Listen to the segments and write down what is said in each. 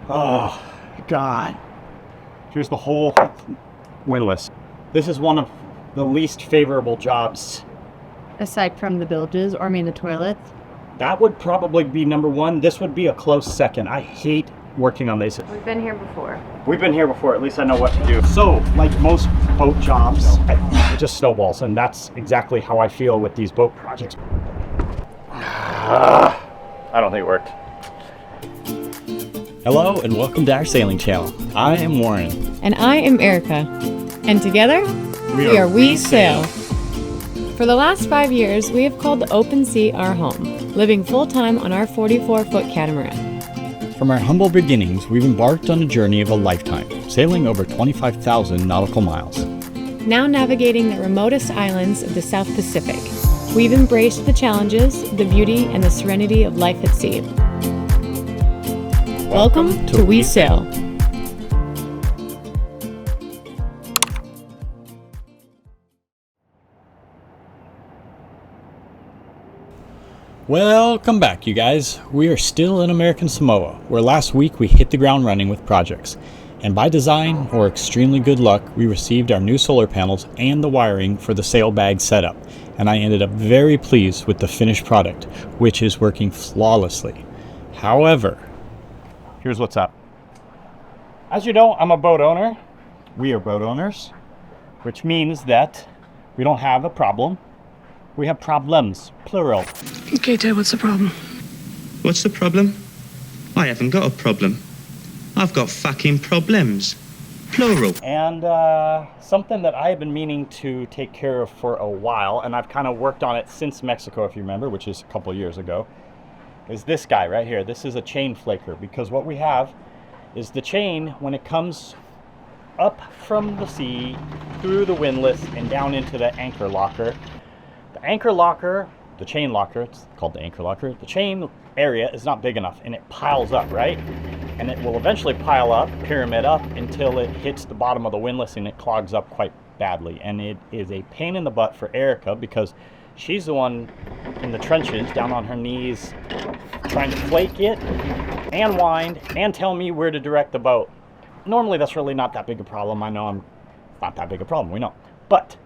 Oh, God. Here's the whole windlass. This is one of the least favorable jobs. Aside from the bilges, or I mean the toilets? That would probably be number one. This would be a close second. I hate working on these. We've been here before. We've been here before. At least I know what to do. So, like most boat jobs, it just snowballs, and that's exactly how I feel with these boat projects. I don't think it worked. Hello, and welcome to our sailing channel. I am Warren. And I am Erica. And together, we are WESail. For the last 5 years, we have called the open sea our home, living full-time on our 44-foot catamaran. From our humble beginnings, we've embarked on a journey of a lifetime, sailing over 25,000 nautical miles. Now navigating the remotest islands of the South Pacific, we've embraced the challenges, the beauty, and the serenity of life at sea. Welcome to WESail. Welcome back, you guys. We are still in American Samoa, where last week we hit the ground running with projects. And by design, or extremely good luck, we received our new solar panels and the wiring for the sail bag setup. And I ended up very pleased with the finished product, which is working flawlessly. However, here's what's up. As you know, I'm a boat owner. We are boat owners, which means that we don't have a problem. We have problems, plural. Okay, Ted, what's the problem? What's the problem? I haven't got a problem. I've got fucking problems. Plural. And something that I have been meaning to take care of for a while, and I've kind of worked on it since Mexico, if you remember, which is a couple of years ago, is this guy right here. This is a chain flaker, because what we have is the chain, when it comes up from the sea, through the windlass, and down into the anchor locker. The anchor locker, the chain locker, it's called the anchor locker, the chain area is not big enough, and it piles up, right? And it will eventually pile up, pyramid up, until it hits the bottom of the windlass and it clogs up quite badly. And it is a pain in the butt for Erica, because she's the one in the trenches, down on her knees, trying to flake it, and wind, and tell me where to direct the boat. Normally that's really not that big a problem. I know it's not that big a problem, we know. But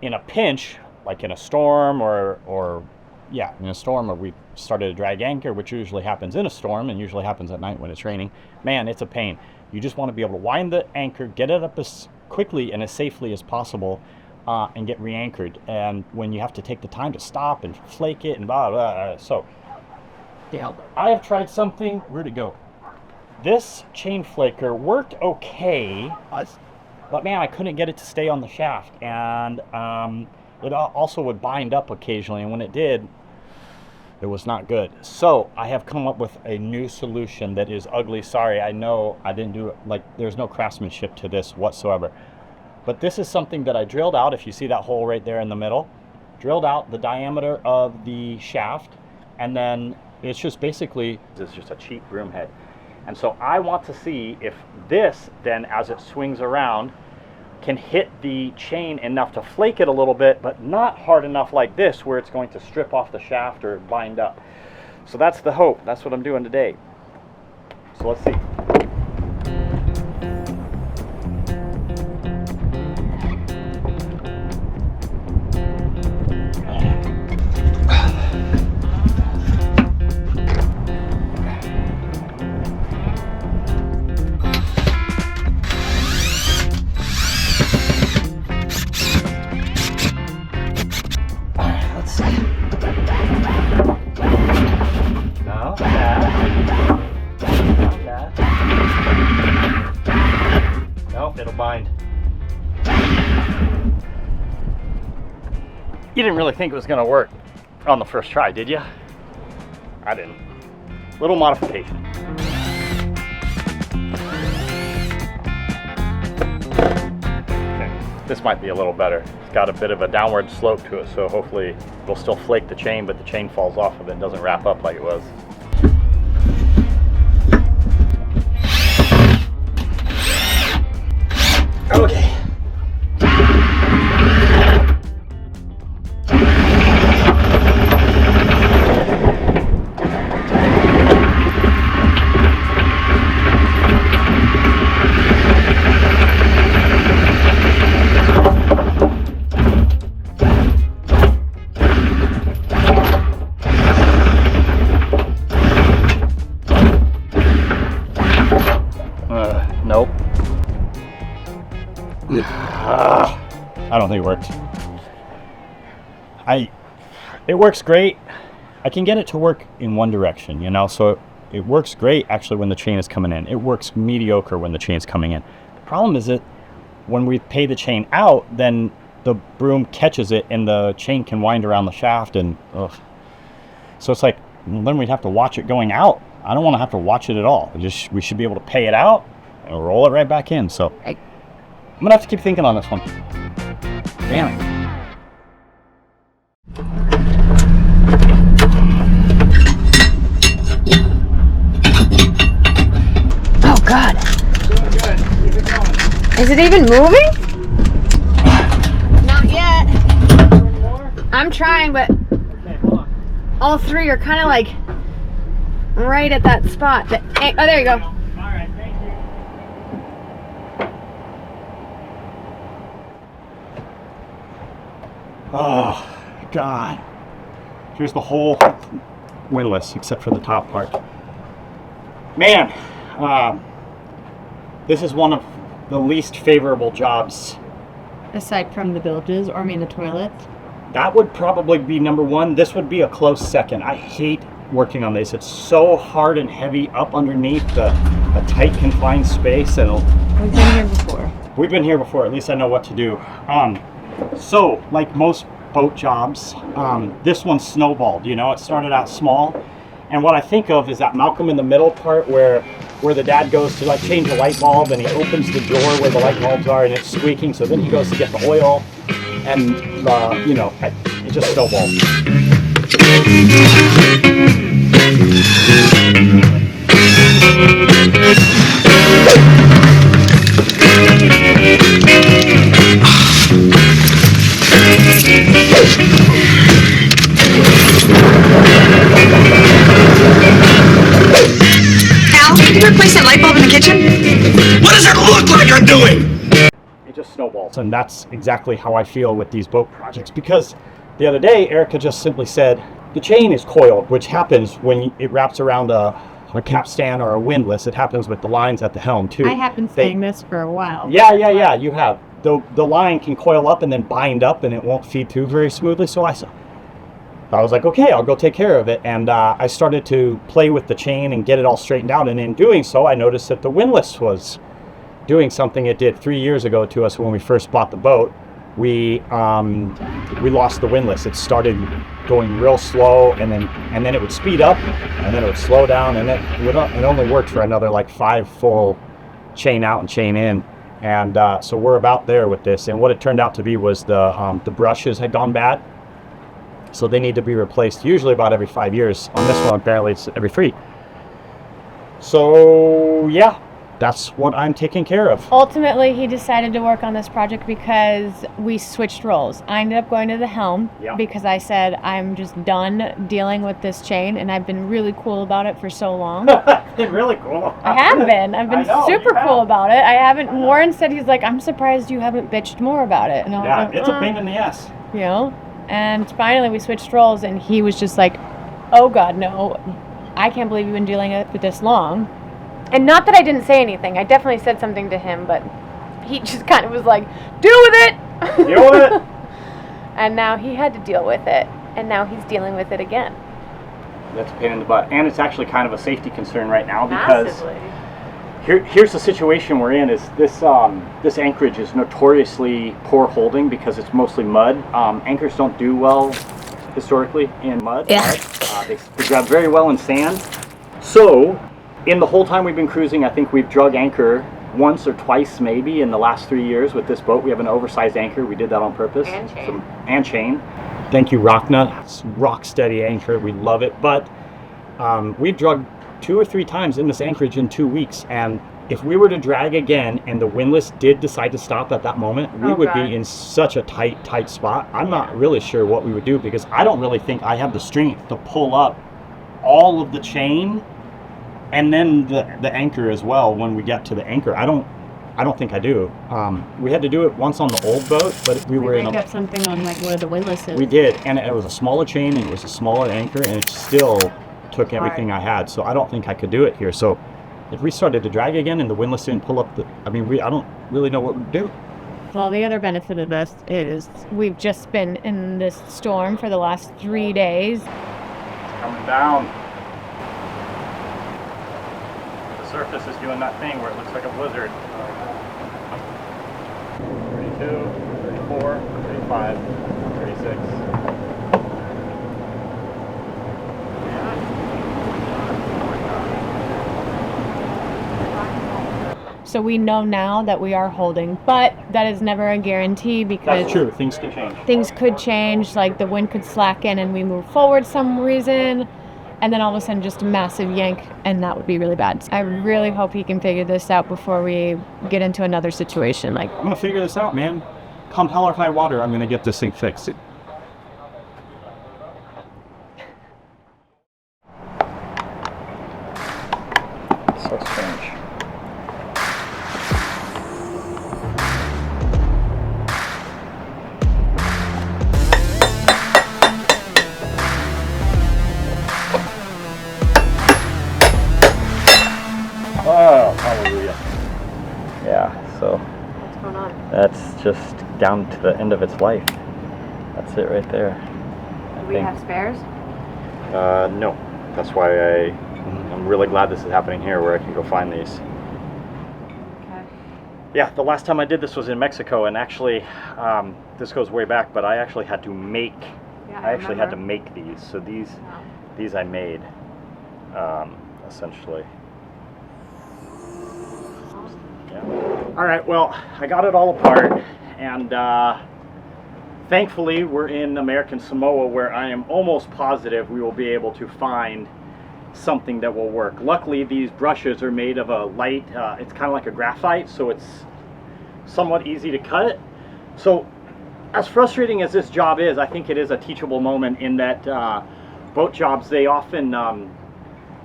in a pinch, like in a storm in a storm where we started to drag anchor, which usually happens in a storm and usually happens at night when it's raining, man, it's a pain. You just want to be able to wind the anchor, get it up as quickly and as safely as possible, and get re-anchored. And when you have to take the time to stop and flake it and blah, blah, blah. So, yeah, I have tried something. Where'd it go? This chain flaker worked okay, but man, I couldn't get it to stay on the shaft. And it also would bind up occasionally, and when it did, it was not good. So I have come up with a new solution that is ugly. Sorry, I know I didn't do it, like, there's no craftsmanship to this whatsoever. But this is something that I drilled out. If you see that hole right there in the middle, drilled out the diameter of the shaft, and then it's just basically, this is just a cheap broom head. And so I want to see if this then, as it swings around, can hit the chain enough to flake it a little bit, but not hard enough like this where it's going to strip off the shaft or bind up. So that's the hope. That's what I'm doing today. So let's see. It'll bind. You didn't really think it was going to work on the first try, did you? I didn't. Little modification. Okay, this might be a little better. It's got a bit of a downward slope to it, so hopefully it'll still flake the chain, but the chain falls off of it and doesn't wrap up like it was. Okay. I don't think it works. It works great. I can get it to work in one direction, you know, so it works great actually when the chain is coming in. It works mediocre when the chain's coming in. The problem is that when we pay the chain out, then the broom catches it and the chain can wind around the shaft and ugh. So it's like, then we'd have to watch it going out. I don't want to have to watch it at all. We should be able to pay it out and roll it right back in. So I'm gonna have to keep thinking on this one. Damn it. Oh God. Is it even moving? Not yet. I'm trying, but all three are kind of like right at that spot. Oh, there you go. All right, thank you. Oh, God. Here's the whole windlass except for the top part. Man, this is one of the least favorable jobs. Aside from the bilges, or I mean the toilet. That would probably be number one. This would be a close second. I hate working on this. It's so hard and heavy up underneath a tight confined space. And We've been here before. we've been here before. At least I know what to do. So like most boat jobs, this one snowballed. You know, it started out small. And what I think of is that Malcolm in the Middle part where the dad goes to like change a light bulb and he opens the door where the light bulbs are and it's squeaking. So then he goes to get the oil and, you know, it just snowballs. Al, can you replace that light bulb in the kitchen? What does it look like I'm doing? It just snowballs. And that's exactly how I feel with these boat projects, because the other day Erica just simply said the chain is coiled, which happens when it wraps around a capstan or a windlass. It happens with the lines at the helm too. I have been saying this for a while. Yeah, you have. The line can coil up and then bind up and it won't feed through very smoothly. So I was like, okay, I'll go take care of it. And I started to play with the chain and get it all straightened out. And in doing so, I noticed that the windlass was doing something it did 3 years ago to us when we first bought the boat. We lost the windlass. It started going real slow, and then it would speed up, and then it would slow down, and it only worked for another like 5 full chain out and chain in. And so we're about there with this. And what it turned out to be was the brushes had gone bad. So they need to be replaced usually about every 5 years. On this one, apparently it's every 3. So yeah, that's what I'm taking care of. Ultimately, he decided to work on this project because we switched roles. I ended up going to the helm because I said I'm just done dealing with this chain, and I've been really cool about it for so long. It's been really cool. I have been. I've been super cool about it. I haven't. Warren said, he's like, I'm surprised you haven't bitched more about it. And I was like, it's a pain in the ass. You know? And finally we switched roles, and he was just like, oh God, no. I can't believe you've been dealing with it for this long. And not that I didn't say anything. I definitely said something to him, but he just kind of was like, deal with it! Deal with it! And now he had to deal with it. And now he's dealing with it again. That's a pain in the butt. And it's actually kind of a safety concern right now because Massively. here's the situation we're in is this anchorage is notoriously poor holding because it's mostly mud. Anchors don't do well historically in mud. Yeah. They grab very well in sand. So in the whole time we've been cruising, I think we've drug anchor once or twice maybe in the last 3 years with this boat. We have an oversized anchor. We did that on purpose. And chain. Thank you, Rockna. It's rock steady anchor. We love it. But we've drugged 2 or 3 times in this anchorage in 2 weeks. And if we were to drag again and the windlass did decide to stop at that moment, we would be in such a tight spot. I'm not really sure what we would do because I don't really think I have the strength to pull up all of the chain and then the anchor as well when we get to the anchor. I don't think I do. We had to do it once on the old boat, but we were in up something on like one of the windlasses. We did, and it was a smaller chain and it was a smaller anchor, and it still took everything I had. So I don't think I could do it here. So if we started to drag again and the windlass didn't pull up I don't really know what we'd do. Well, the other benefit of this is we've just been in this storm for the last 3 days. Coming down. The surface is doing that thing where it looks like a blizzard. 32, 34, 35, 36. So we know now that we are holding, but that is never a guarantee because That's true. Things can change. things could change, like the wind could slacken and we move forward some reason, and then all of a sudden just a massive yank, and that would be really bad. I really hope he can figure this out before we get into another situation. Like, I'm gonna figure this out, man. Come hell or high water, I'm gonna get this thing fixed. So strange. Oh, hallelujah. Yeah, so what's going on? that's just down to the end of its life. That's it right there. Do we have spares? No. That's why I'm really glad this is happening here where I can go find these. Okay. Yeah, the last time I did this was in Mexico, and actually, this goes way back, but I actually had to make, Yeah, I actually had to remember. make these. So these Wow. these I made, essentially. Yeah. All right, well, I got it all apart, and thankfully we're in American Samoa where I am almost positive we will be able to find something that will work. Luckily, these brushes are made of a light, it's kind of like a graphite, so it's somewhat easy to cut. So as frustrating as this job is, I think it is a teachable moment in that boat jobs, they often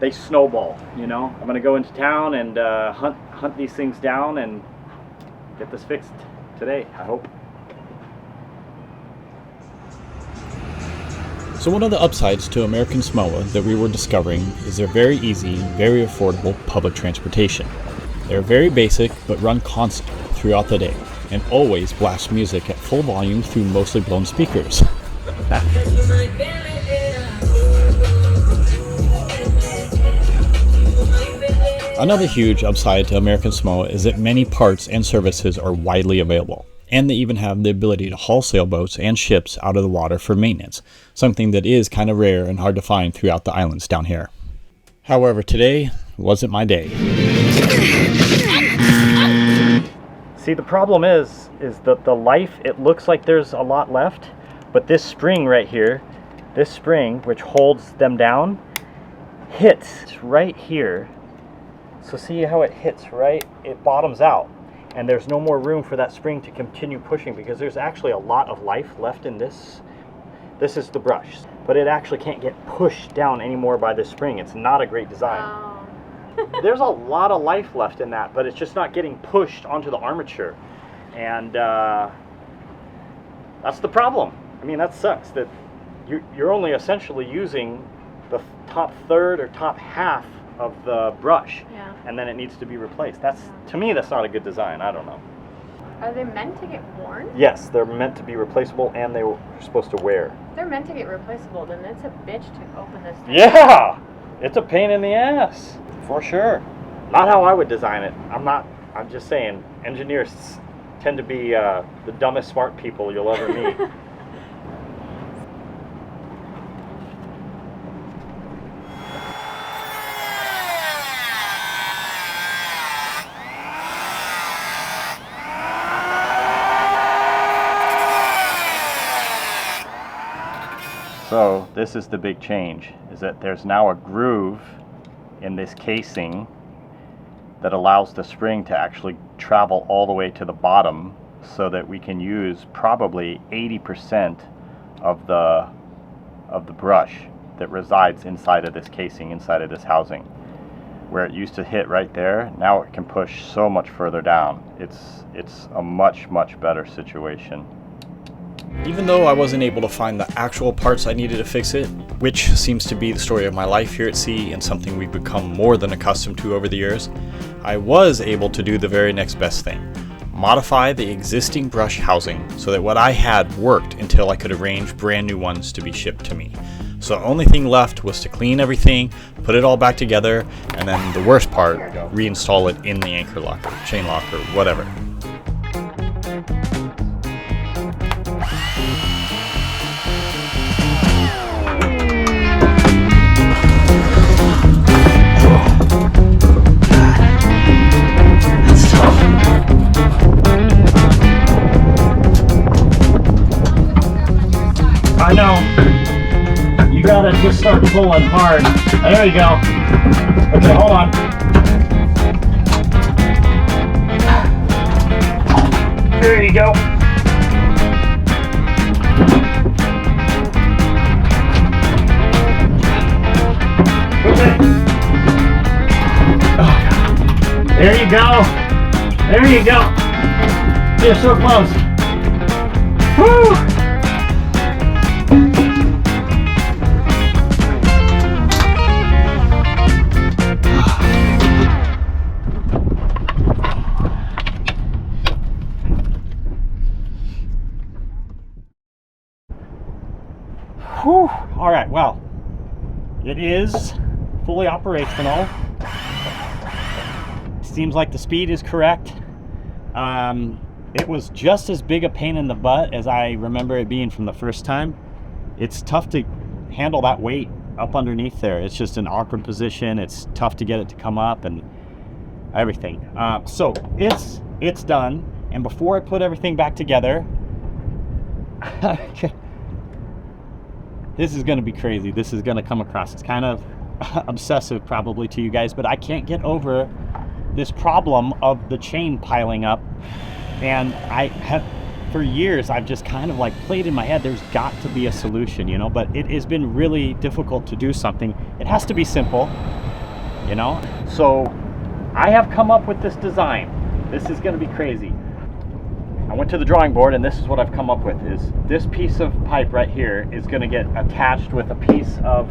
they snowball, you know. I'm gonna go into town and hunt these things down and get this fixed today, I hope. So one of the upsides to American Samoa that we were discovering is their very easy, very affordable public transportation. They're very basic but run constantly throughout the day and always blast music at full volume through mostly blown speakers. Another huge upside to American Samoa is that many parts and services are widely available, and they even have the ability to haul sailboats and ships out of the water for maintenance, something that is kind of rare and hard to find throughout the islands down here. However, today wasn't my day. See, the problem is that the life, it looks like there's a lot left, but this spring right here, this spring, which holds them down, hits right here. So see how it hits right? It bottoms out, and there's no more room for that spring to continue pushing because there's actually a lot of life left in this. This is the brush, but it actually can't get pushed down anymore by this spring. It's not a great design. Oh. There's a lot of life left in that, but it's just not getting pushed onto the armature, and that's the problem. I mean, that sucks that you're only essentially using the top third or top half of the brush, Yeah. and then it needs to be replaced. That's, to me, that's not a good design. I don't know. Are they meant to get worn? Yes, they're meant to be replaceable, and they were supposed to wear. If they're meant to get replaceable, then it's a bitch to open this thing. Yeah, it's a pain in the ass, for sure. Not how I would design it. I'm just saying, engineers tend to be the dumbest smart people you'll ever meet. So this is the big change, is that there's now a groove in this casing that allows the spring to actually travel all the way to the bottom so that we can use probably 80% of the brush that resides inside of this casing, inside of this housing. Where it used to hit right there, now it can push so much further down. It's a much, much better situation. Even though I wasn't able to find the actual parts I needed to fix it, which seems to be the story of my life here at sea and something we've become more than accustomed to over the years, I was able to do the very next best thing. modify the existing brush housing so that what I had worked until I could arrange brand new ones to be shipped to me. So the only thing left was to clean everything, put it all back together, and then the worst part, reinstall it in the anchor locker, chain locker, whatever. I know. You gotta just start pulling hard. There you go. Okay, hold on. There you go. Okay. There you go. There you go. You're so close. Woo! Whew. All right, well, it is fully operational. Seems like the speed is correct. It was just as big a pain in the butt as I remember it being from the first time. It's tough to handle that weight up underneath there. It's just an awkward position. It's tough to get it to come up and everything. So it's done. And before I put everything back together, this is going to be crazy. This is going to come across. It's kind of obsessive probably to you guys, but I can't get over this problem of the chain piling up. And I have, for years, I've just kind of like played in my head, there's got to be a solution, you know, but it has been really difficult to do something. It has to be simple, you know? So I have come up with this design. This is going to be crazy. I went to the drawing board and this is what I've come up with is this piece of pipe right here is going to get attached with a piece of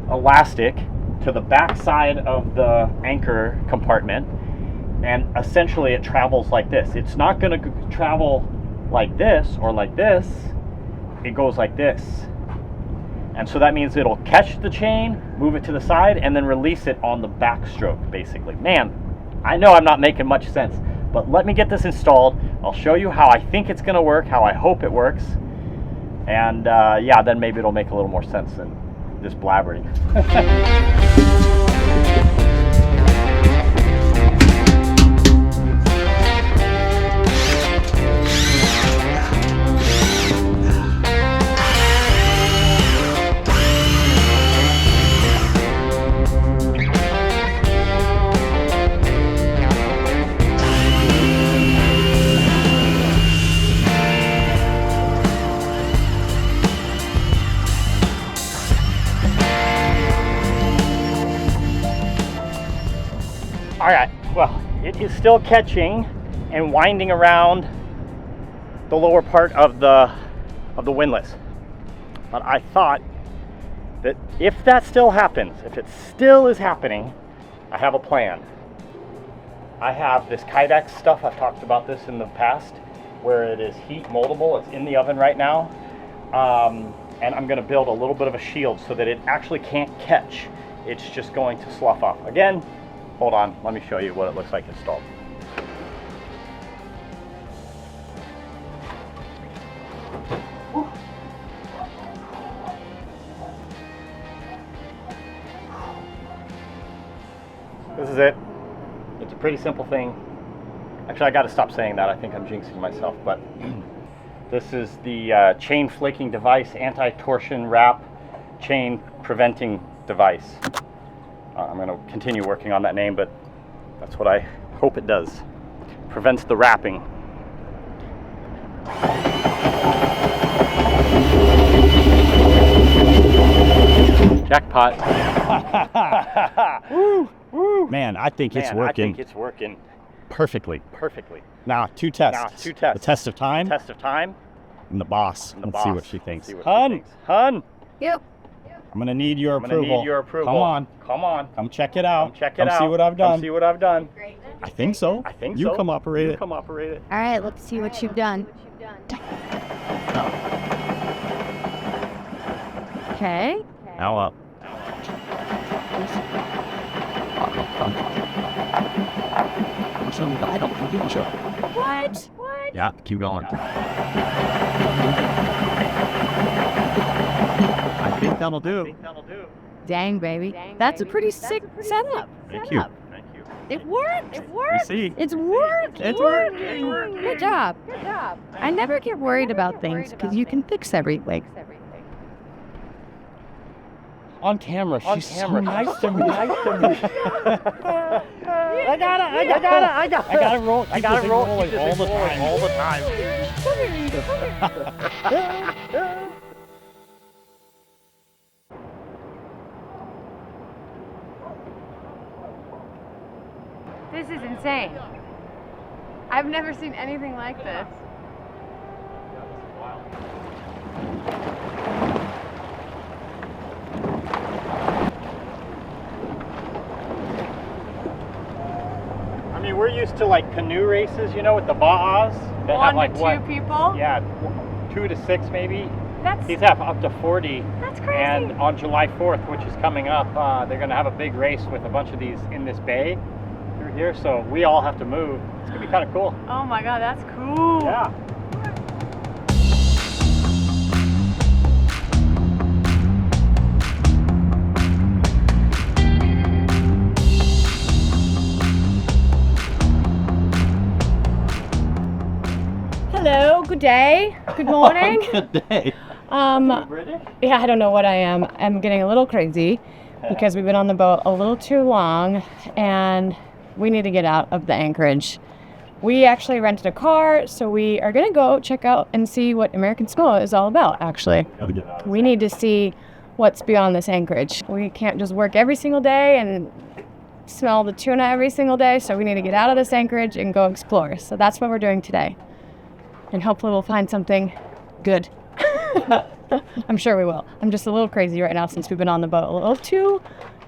elastic to the back side of the anchor compartment, and essentially it travels like this. It's not going to travel like this or like this. It goes like this. And so that means it'll catch the chain, move it to the side, and then release it on the backstroke, basically. Man, I know I'm not making much sense, but let me get this installed. I'll show you how I think it's going to work, how I hope it works, and yeah, then maybe it'll make a little more sense than just blabbering. All right, well, it is still catching and winding around the lower part of the windlass. But I thought that if that still happens, if it still is happening, I have a plan. I have this Kydex stuff, I've talked about this in the past, where it is heat moldable. It's in the oven right now. And I'm gonna build a little bit of a shield so that it actually can't catch. It's just going to slough off. Again, hold on, let me show you what it looks like installed. This is it. It's a pretty simple thing. Actually, I gotta stop saying that. I think I'm jinxing myself, but this is the chain flaking device, anti-torsion wrap, chain preventing device. I'm going to continue working on that name, but that's what I hope it does. Prevents the wrapping. Jackpot. Woo, woo. Man, I think it's working. I think it's working. Perfectly. Perfectly. Now, two tests. The test of time. Test of time. And the boss. Let's see what she thinks. Hun! Hun! Yep. I'm gonna need your approval. Come on. Come check it out. Come see what I've done. I think so. You come operate it. All right, let's see what you've done. Okay. Now up. I don't think you should. What? Yeah, keep going. I think that'll do. Dang, baby. That's a pretty sick setup. Thank you. It worked. See? It's worked. It's working. Good job. I never get worried about things because you can fix everything. On camera, she's so nice to me. I gotta roll. I gotta roll all the time. This is insane. I've never seen anything like this. I mean, we're used to like canoe races, you know, with the ba'as. That have like One to two people? Yeah, 2 to 6 maybe. That's These have up to 40. That's crazy. And on July 4th, which is coming up, they're going to have a big race with a bunch of these in this bay through here. So we all have to move. It's going to be kind of cool. Oh my God, that's cool. Yeah. Hello, good day, good morning. Good day. British? Yeah, I don't know what I am. I'm getting a little crazy because we've been on the boat a little too long and we need to get out of the anchorage. We actually rented a car, so we are going to go check out and see what American Samoa is all about, actually. We need to see what's beyond this anchorage. We can't just work every single day and smell the tuna every single day, so we need to get out of this anchorage and go explore. So that's what we're doing today. And hopefully we'll find something good. I'm sure we will. I'm just a little crazy right now since we've been on the boat a little too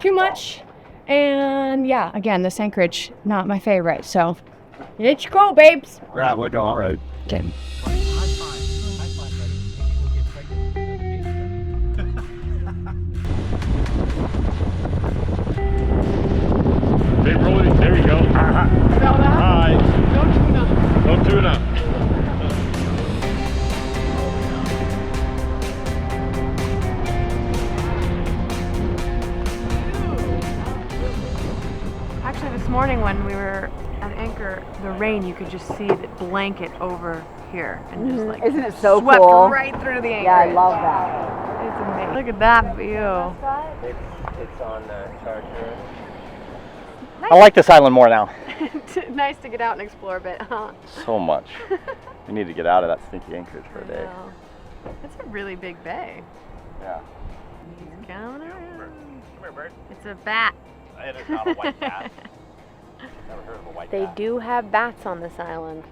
much. And yeah, again, this anchorage, not my favorite. So let's go, babes. Right, we're going all right. Okay. Hey, Rolly, there you go. Hi. No tuna. Actually, this morning when we were at anchor, the rain, you could just see the blanket over here and just like Isn't it so swept cool? right through the anchor. Yeah, I love that. It's amazing. Look at that view. It's on charger. I like this island more now. Nice to get out and explore a bit, huh? So much. We need to get out of that stinky anchorage for a day. Wow. It's a really big bay. Yeah. He's coming around. Come here, bird. It's a bat. It is not a white cat. Never heard of a white They cat. do have bats on this island.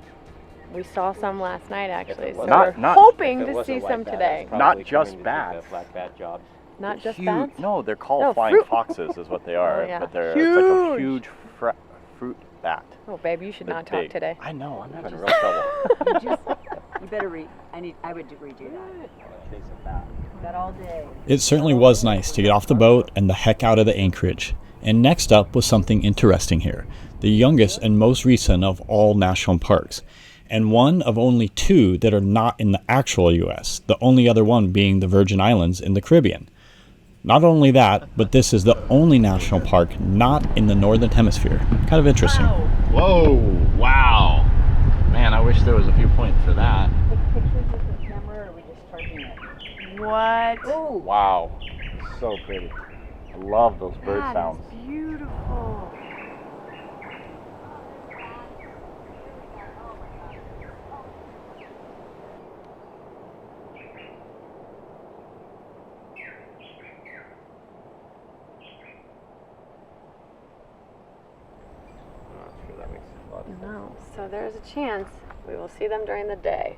We saw some last night, actually. So Not- we're not- hoping If it to was a see white some bat, today. it's probably Not just community bats. Black bat jobs. Not just Huge. bats? No, they're called No, flying fruit. foxes is what they are. Oh, yeah. But they're it's like a Huge. huge fruit bat. Oh, babe, you should They're not talk big. today. I know, I'm having real trouble. You better read. I would redo that. Chase a bat. That all day. It certainly was nice to get off the boat and the heck out of the anchorage. And next up was something interesting here, the youngest and most recent of all national parks, and one of only 2 that are not in the actual US, the only other one being the Virgin Islands in the Caribbean. Not only that, but this is the only national park not in the Northern Hemisphere. Kind of interesting. Whoa, wow. Man, I wish there was a viewpoint for that. Pictures with the camera, or are we just charging it? What? Wow, so pretty. I love those bird That sounds. is beautiful. I'm not sure that makes a lot of sense. No, so there's a chance we will see them during the day.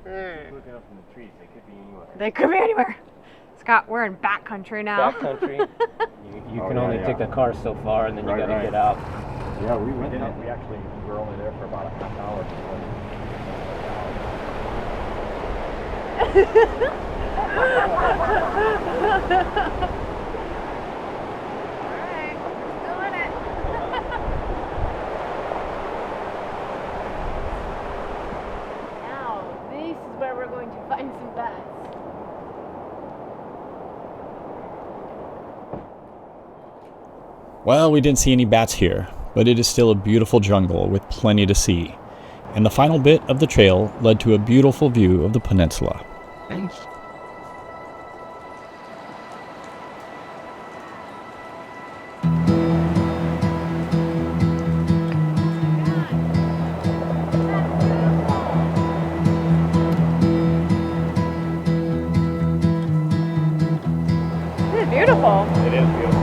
Looking up in the trees, they could be anywhere. They could be anywhere. It's Scott, we're in backcountry now. Backcountry. You can only take the car so far, and then you gotta get out. Yeah, we went out. We actually were only there for about a half hour before. Alright, still in it. Now, this is where we're going to find some bats. Well, we didn't see any bats here, but it is still a beautiful jungle with plenty to see. And the final bit of the trail led to a beautiful view of the peninsula. This is beautiful. It is beautiful.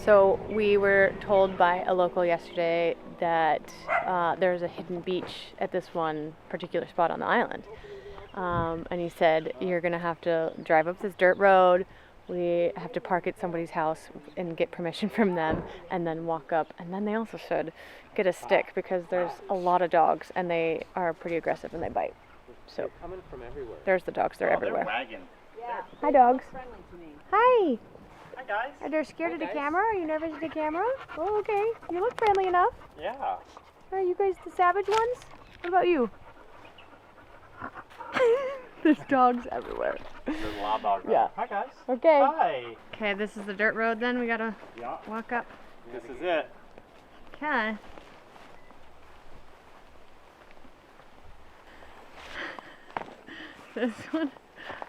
So we were told by a local yesterday that there's a hidden beach at this one particular spot on the island. And he said, you're going to have to drive up this dirt road. We have to park at somebody's house and get permission from them and then walk up. And then they also should get a stick because there's a lot of dogs and they are pretty aggressive and they bite. So Coming from everywhere. there's the dogs. They're everywhere. Wagging. Hi, dogs. Friendly to me. Hi. Hi guys. Are they scared of the camera? Are you nervous of the camera? Oh, okay. You look friendly enough. Yeah. Are you guys the savage ones? What about you? There's dogs everywhere. There's a lot of dogs. Yeah. Hi guys. Okay. Hi. Okay, this is the dirt road then. We gotta Yeah. walk up. This is it. Okay. This one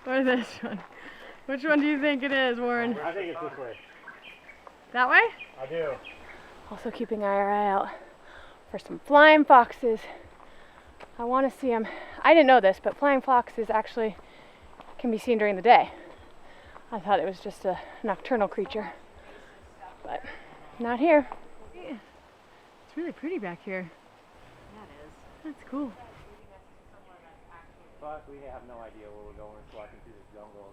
or this one? Which one do you think it is, Warren? I think it's this way. That way? I do. Also keeping our eye out for some flying foxes. I want to see them. I didn't know this, but flying foxes actually can be seen during the day. I thought it was just a nocturnal creature, but not here. It's really pretty back here. That is. That's cool. But we have no idea where we're going. We're walking through this jungle.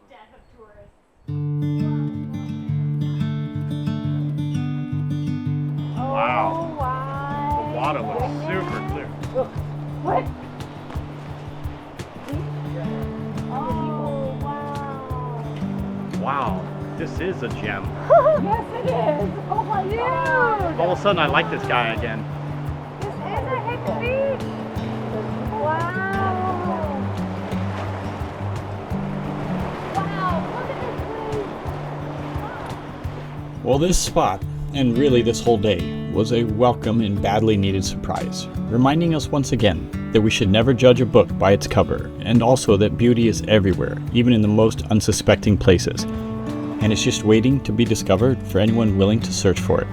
Wow. Oh, wow. The water looks super clear. What? Oh, wow. Wow. This is a gem. Yes, it is. Oh my God. All of a sudden, I like this guy again. This is a hidden beach. Wow. Wow, look at this place. Well, this spot, and really this whole day, was a welcome and badly needed surprise, reminding us once again that we should never judge a book by its cover, and also that beauty is everywhere, even in the most unsuspecting places, and it's just waiting to be discovered for anyone willing to search for it.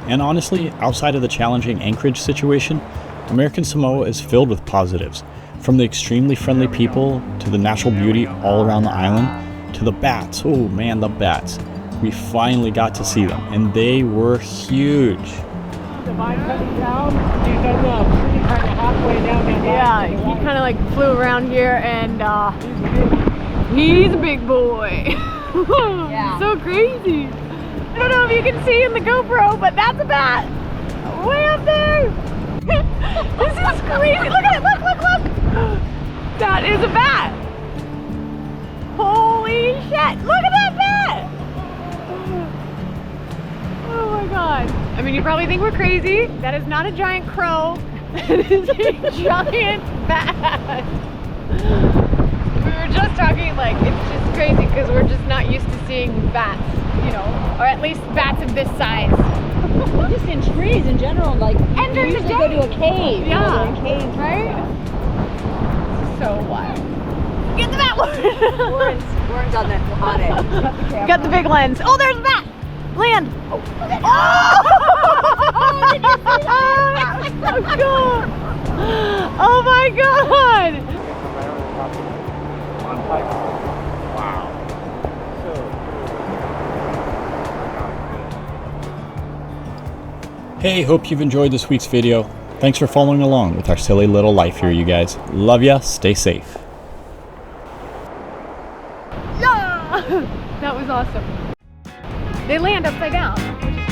And honestly, outside of the challenging Anchorage situation, American Samoa is filled with positives, from the extremely friendly people to the natural beauty all around the island to the bats. Oh man, the bats. We finally got to see them, and they were huge. The vine coming down, he's done pretty kind of halfway down that Yeah, he kind of like flew around here and He's a big boy. Yeah. So crazy. I don't know if you can see in the GoPro, but that's a bat. Way up there. This is crazy. Look at it. Look, look, look. That is a bat. Holy shit. Look at that bat. Oh my god. I mean, you probably think we're crazy. That is not a giant crow. That is a giant bat. We were just talking, like, it's just crazy because we're just not used to seeing bats, you know, or at least bats of this size. Just in trees in general, like, And you there's a usually go to a cave. Yeah. You know, they're in caves, Right? So wild. Get the bat one! Warren's on it. Got the camera. Got the big lens. Oh, there's a bat! Land! Oh! That was so cool! Oh my god! Wow. Hey, hope you've enjoyed this week's video. Thanks for following along with our silly little life here, you guys. Love ya, stay safe. Yeah! That was awesome. They land upside down, which is